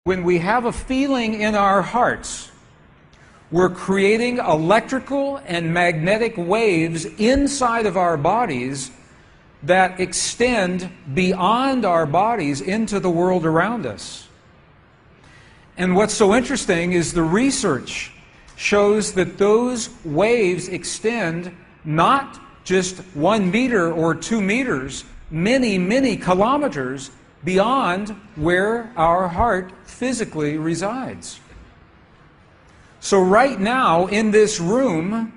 When we have a feeling in our hearts, we're creating electrical and magnetic waves inside of our bodies that extend beyond our bodies into the world around us. And what's so interesting is the research shows that those waves extend not just 1 meter or 2 meters, many, many kilometers beyond where our heart physically resides. So right now in this room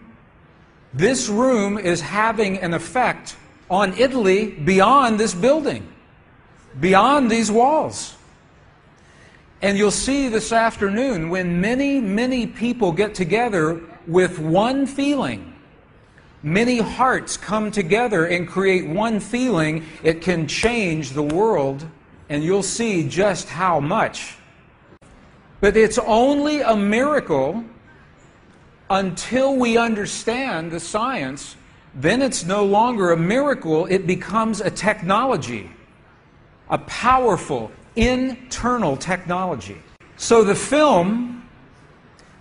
is having an effect on Italy beyond this building, beyond these walls. And you'll see this afternoon when many, many people get together with one feeling, many hearts come together and create one feeling, it can change the world, and you'll see just how much. But it's only a miracle until we understand the science. Then it's no longer a miracle, it becomes a technology, a powerful internal technology. So this film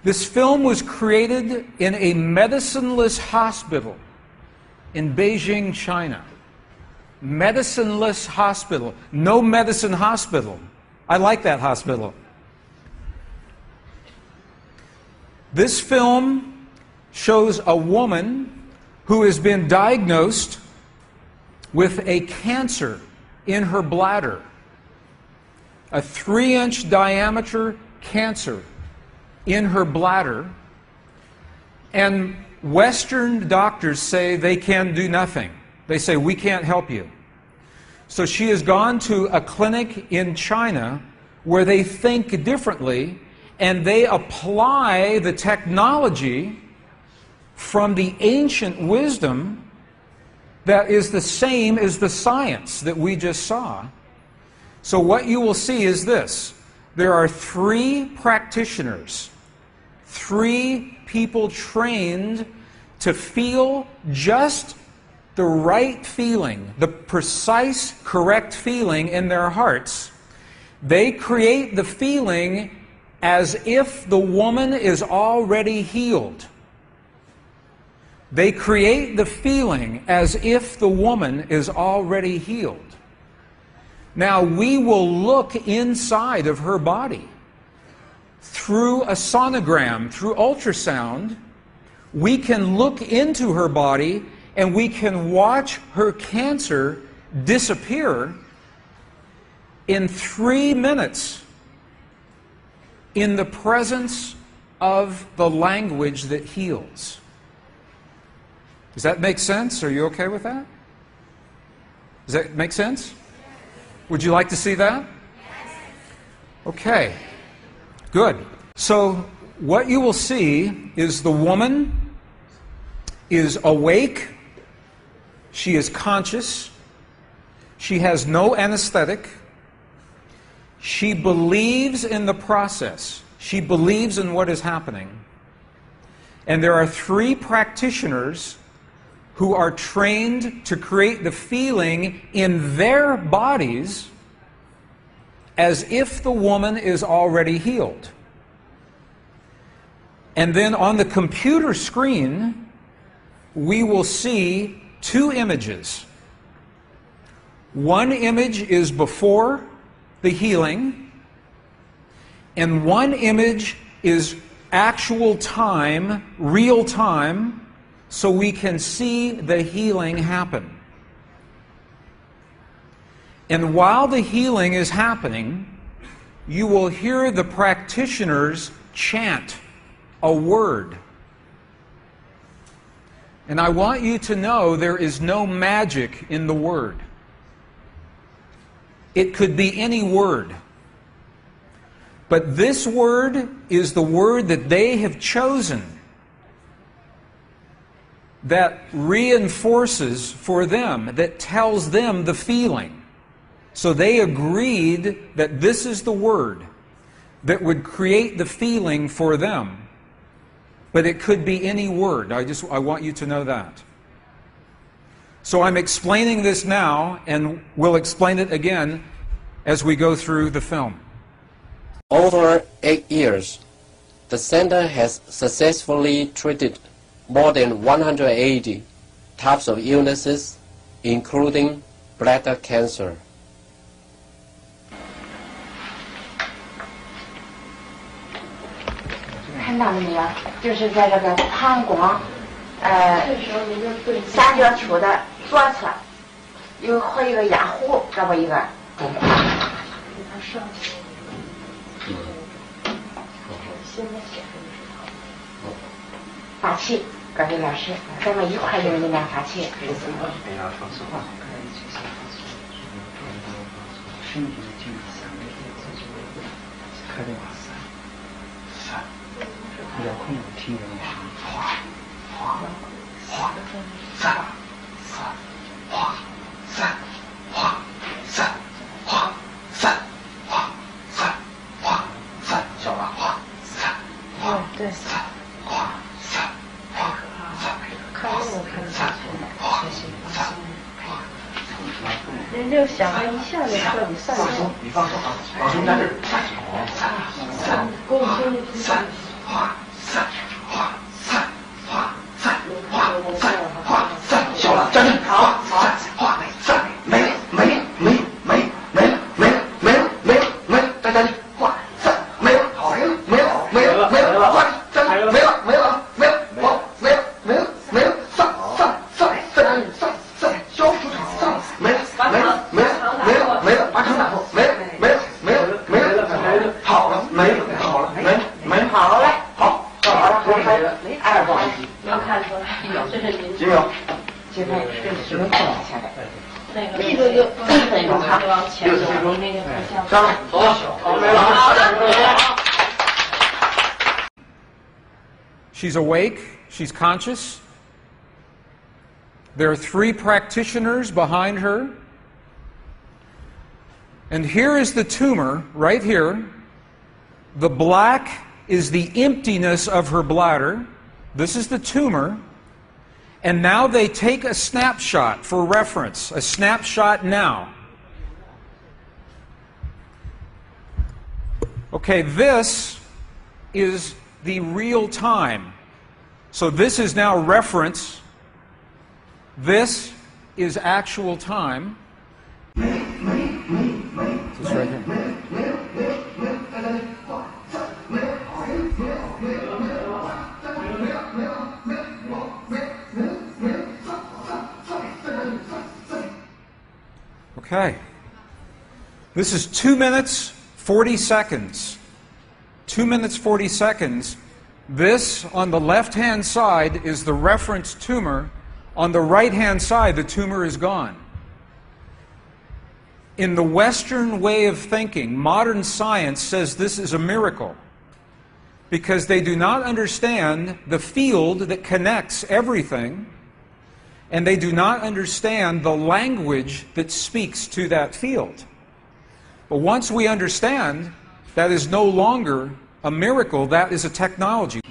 was created in a medicineless hospital in Beijing, China. Medicineless hospital, no medicine hospital. I like that hospital. This film shows a woman who has been diagnosed with a cancer in her bladder, a 3-inch diameter cancer in her bladder, and Western doctors say they can do nothing. They say, we can't help you. So she has gone to a clinic in China where they think differently, and they apply the technology from the ancient wisdom that is the same as the science that we just saw. So what you will see is this. There are 3 practitioners, 3 people trained to feel just the right feeling, the precise, correct feeling in their hearts. They create the feeling as if the woman is already healed. They create the feeling as if the woman is already healed. Now, we will look inside of her body through a sonogram, through ultrasound. We can look into her body and we can watch her cancer disappear in 3 minutes in the presence of the language that heals. Does that make sense? Are you okay with that? Does that make sense? Would you like to see that? Okay, good. So what you will see is the woman is awake, she is conscious, she has no anesthetic, she believes in the process, she believes in what is happening. And there are 3 practitioners who are trained to create the feeling in their bodies as if the woman is already healed. And then on the computer screen, we will see 2 images. One image is before the healing, and one image is actual time, real time, so we can see the healing happen. And while the healing is happening, you will hear the practitioners chant a word. And I want you to know there is no magic in the word. It could be any word. But this word is the word that they have chosen that reinforces for them, that tells them the feeling. So they agreed that this is the word that would create the feeling for them. But it could be any word. I want you to know that. So I'm explaining this now, and we'll explain it again as we go through the film. Over 8 years, the center has successfully treated more than 180 types of illnesses, including bladder cancer. 看到了没有？就是在这个膀胱三角球的左侧有和一个压壶，这么一个。发气，各位老师，咱们一块儿给大家发气。遥控听人声，哗哗哗，三三哗三哗三哗三哗三哗三，小了哗三哗对三哗三哗三，看我看得下去，哗三哗。人就想着一下就彻底散了。放松，你放松啊，老师在这儿，三三三哗。三哗三哗三哗三哗三，小了，站正，好，三哗三，没了没了没了没了没了没了没了没了没了，再站正，哗三没了，好没了没了没了没了，哗站正，没了没了没了，好没了没了没了，上上上上上上，交出场上，没了没了没了没了没了，把场打破，没了没了没了没了没了，好了没了好了没了没了，好嘞好。二不好意思，能看出来，这是您。几秒？现在只能放下来。那个，就1分钟哈，往前走，那个上走，好，没了。She's awake. She's conscious. There are 3 practitioners behind her. And here is the tumor, right here. The black is the emptiness of her bladder. This is the tumor. And now they take a snapshot for reference, a snapshot now. Okay, this is the real time. So this is now reference. This is actual time. This right here. Okay. This is 2 minutes, 40 seconds. 2 minutes, 40 seconds. This, on the left-hand side, is the reference tumor. On the right-hand side, the tumor is gone. In the Western way of thinking, modern science says this is a miracle because they do not understand the field that connects everything, and they do not understand the language that speaks to that field. But once we understand, that is no longer a miracle, that is a technology.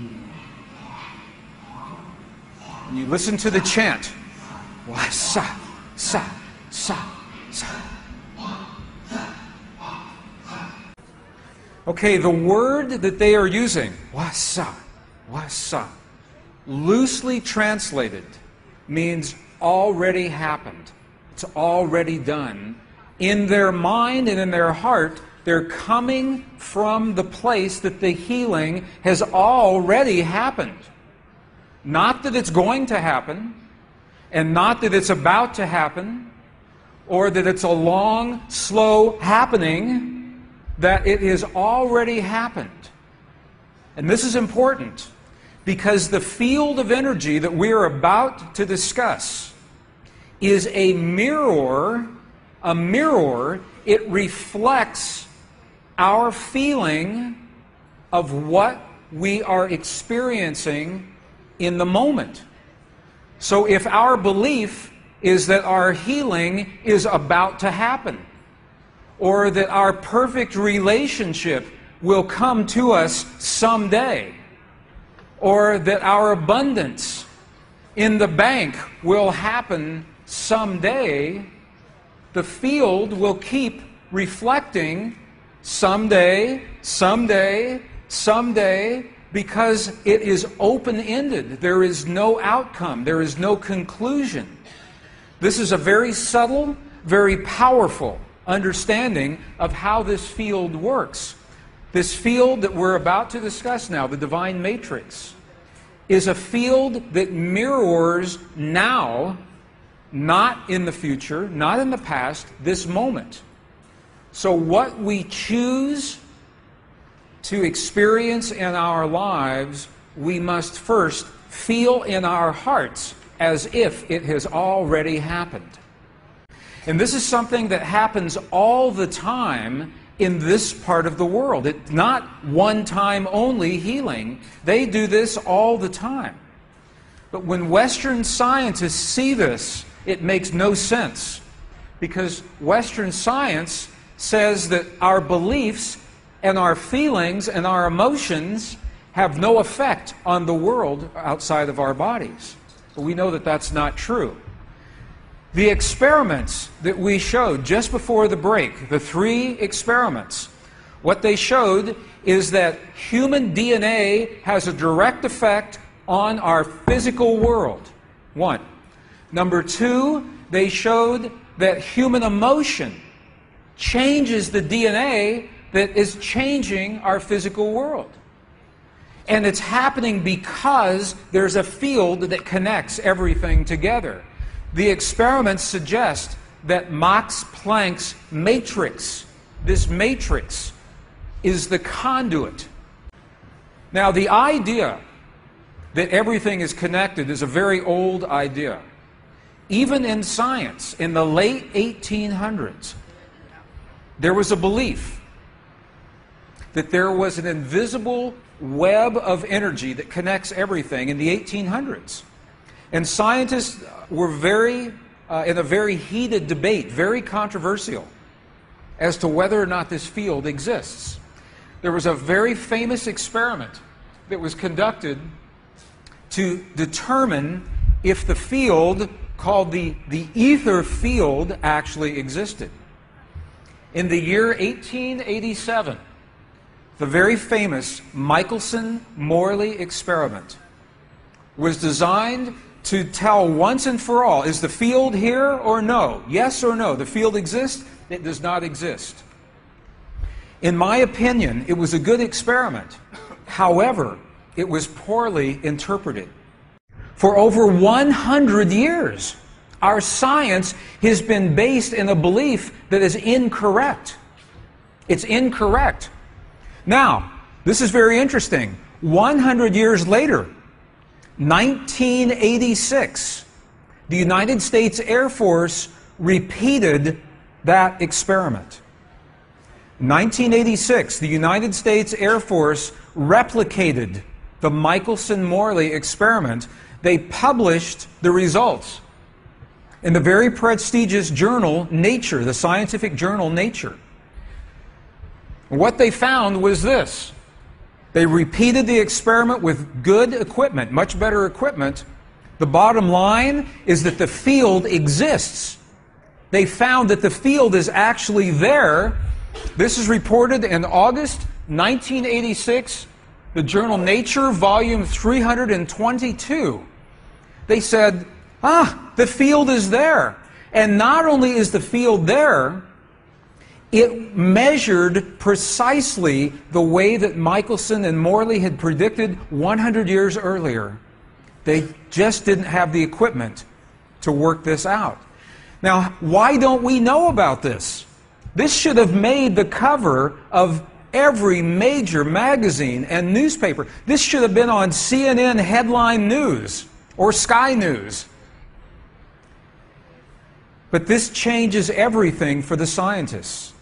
And you listen to the chant. Sa, sa, sa, sa. Okay, the word that they are using, wasa, wasa, loosely translated, means already happened. It's already done. In their mind and in their heart, they're coming from the place that the healing has already happened. Not that it's going to happen, and not that it's about to happen, or that it's a long, slow happening, that it has already happened. And this is important, because the field of energy that we are about to discuss is a mirror. A mirror, it reflects our feeling of what we are experiencing in the moment. So if our belief is that our healing is about to happen, or that our perfect relationship will come to us someday, or that our abundance in the bank will happen someday, the field will keep reflecting someday, someday, someday, because it is open-ended. There is no outcome. There is no conclusion. This is a very subtle, very powerful understanding of how this field works. This field that we're about to discuss now, the divine matrix, is a field that mirrors now, not in the future, not in the past, this moment. So what we choose to experience in our lives, we must first feel in our hearts as if it has already happened. And this is something that happens all the time in this part of the world. It's not one-time only healing. They do this all the time. But when Western scientists see this, it makes no sense, because Western science says that our beliefs and our feelings and our emotions have no effect on the world outside of our bodies. But we know that that's not true. The experiments that we showed just before the break, the 3 experiments, what they showed is that human DNA has a direct effect on our physical world. 1. Number 2, they showed that human emotion changes the DNA that is changing our physical world. And it's happening because there's a field that connects everything together. The experiments suggest that Max Planck's matrix, this matrix, is the conduit. Now, the idea that everything is connected is a very old idea. Even in science, in the late 1800s, there was a belief that there was an invisible web of energy that connects everything in the 1800s. And scientists were in a very heated debate, very controversial, as to whether or not this field exists. There was a very famous experiment that was conducted to determine if the field called the ether field actually existed. In the year 1887, the very famous Michelson-Morley experiment was designed to tell once and for all, is the field here or no? Yes or no? The field exists? It does not exist. In my opinion, it was a good experiment. However, it was poorly interpreted. For over 100 years, our science has been based in a belief that is incorrect. It's incorrect. Now, this is very interesting. 100 years later, 1986, the United States Air Force repeated that experiment. 1986, the United States Air Force replicated the Michelson-Morley experiment. They published the results in the very prestigious journal Nature, the scientific journal Nature. What they found was this. They repeated the experiment with good equipment, much better equipment. The bottom line is that the field exists. They found that the field is actually there. This is reported in August 1986, the journal Nature, volume 322. They said, the field is there. And not only is the field there, it measured precisely the way that Michelson and Morley had predicted 100 years earlier. They just didn't have the equipment to work this out. Now, why don't we know about this? This should have made the cover of every major magazine and newspaper. This should have been on CNN headline news or Sky News. But this changes everything for the scientists,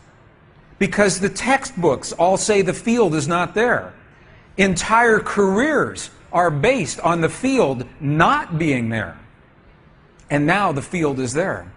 because the textbooks all say the field is not there. Entire careers are based on the field not being there. And now the field is there.